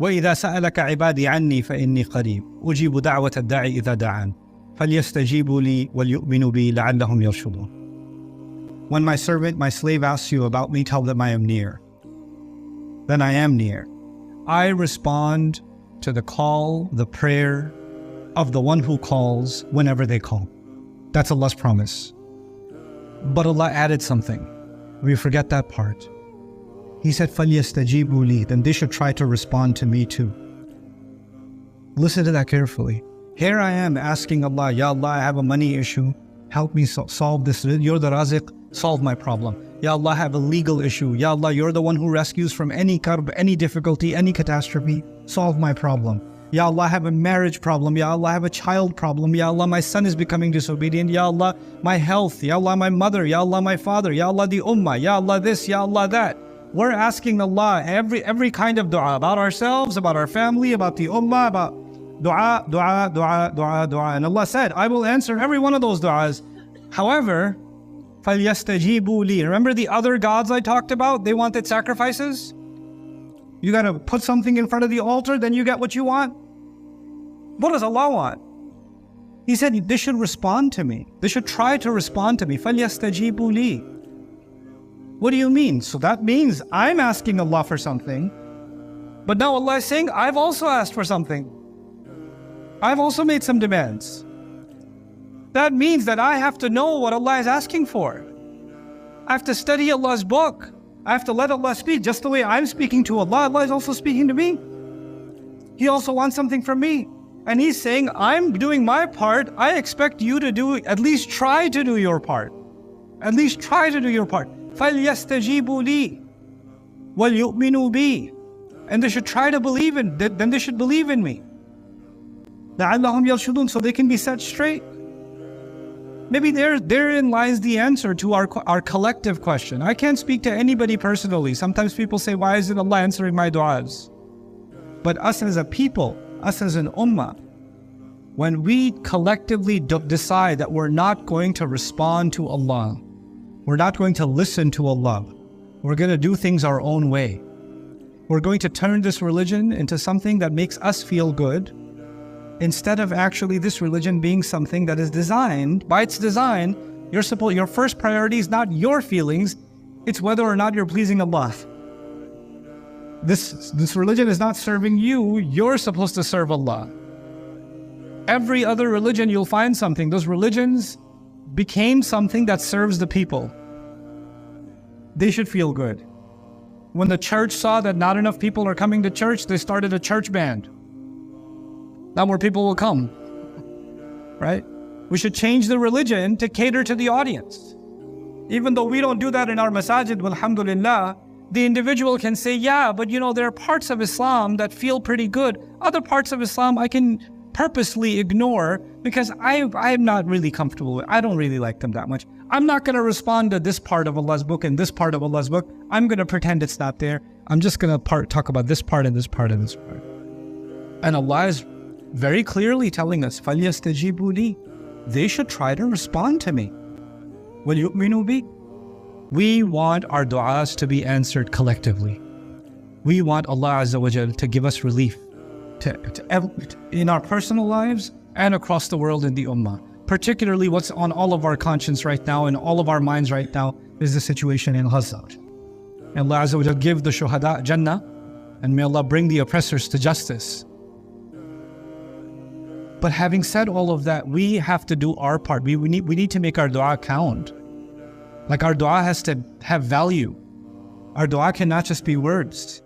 وَإِذَا سَأَلَكَ عِبَادِي عَنِّي فَإِنِّي قَرِيبٌ أُجِيبُ دَعْوَةَ الدَّاعِ إِذَا دَعَانِ فَلْيَسْتَجِيبُوا لِي وَلْيُؤْمِنُوا بِي لَعَلَّهُمْ يَرْشُدُونَ. When my servant, my slave asks you about me, tell them I am near. Then I am near. I respond to the call, the prayer of the one who calls whenever they call. That's Allah's promise. But Allah added something. We forget that part. He said, فَلْيَسْتَجِيبُوا لِي. Then they should try to respond to me too. Listen to that carefully. Here I am asking Allah, Ya Allah, I have a money issue. Help me solve this. You're the Raziq, solve my problem. Ya Allah, I have a legal issue. Ya Allah, you're the one who rescues from any karb, any difficulty, any catastrophe. Solve my problem. Ya Allah, I have a marriage problem. Ya Allah, I have a child problem. Ya Allah, my son is becoming disobedient. Ya Allah, my health. Ya Allah, my mother. Ya Allah, my father. Ya Allah, the ummah. Ya Allah, this. Ya Allah, that. We're asking Allah every kind of dua about ourselves, about our family, about the ummah, about dua, dua, dua, dua, dua. And Allah said, I will answer every one of those du'as. However, فَلْيَسْتَجِيبُوا لِي. Remember the other gods I talked about? They wanted sacrifices. You got to put something in front of the altar, then you get what you want. What does Allah want? He said they should respond to me. They should try to respond to me. فَلْيَسْتَجِيبُوا لِي. What do you mean? So that means I'm asking Allah for something. But now Allah is saying, I've also asked for something. I've also made some demands. That means that I have to know what Allah is asking for. I have to study Allah's book. I have to let Allah speak. Just the way I'm speaking to Allah, Allah is also speaking to me. He also wants something from me. And He's saying, I'm doing my part. I expect you to at least try to do your part. At least try to do your part. فَلْيَسْتَجِيبُوا لِي وَلْيُؤْمِنُوا بِي. And they should try to believe in, then they should believe in me. لَعَلَّهُمْ يَرْشُدُونَ. So they can be set straight. Maybe therein lies the answer to our collective question. I can't speak to anybody personally. Sometimes people say, why isn't Allah answering my du'as? But us as a people, us as an ummah, when we collectively decide that we're not going to respond to Allah, we're not going to listen to Allah, we're going to do things our own way, we're going to turn this religion into something that makes us feel good, instead of actually this religion being something that is designed, by its design, your first priority is not your feelings, it's whether or not you're pleasing Allah. This religion is not serving you, you're supposed to serve Allah. Every other religion you'll find something. Those religions became something that serves the people. They should feel good. When the church saw that not enough people are coming to church, they started a church band. Now more people will come, right? We should change the religion to cater to the audience. Even though we don't do that in our masajid, alhamdulillah, the individual can say, yeah, but there are parts of Islam that feel pretty good. Other parts of Islam I can purposely ignore because I'm not really comfortable with. I don't really like them that much. I'm not going to respond to this part of Allah's book and this part of Allah's book. I'm going to pretend it's not there. I'm just going to talk about this part and this part and this part. And Allah is very clearly telling us, فَلْيَسْتَجِيبُوا لِي. They should try to respond to me. وَلْيُؤْمِنُوا بِي. We want our du'as to be answered collectively. We want Allah Azza wa Jal to give us relief in our personal lives and across the world in the ummah. Particularly what's on all of our conscience right now and all of our minds right now is the situation in Gaza. May Allah Azza wa Jal give the shuhada Jannah, and may Allah bring the oppressors to justice. But having said all of that, we have to do our part. We need to make our dua count. Like our dua has to have value. Our dua cannot just be words.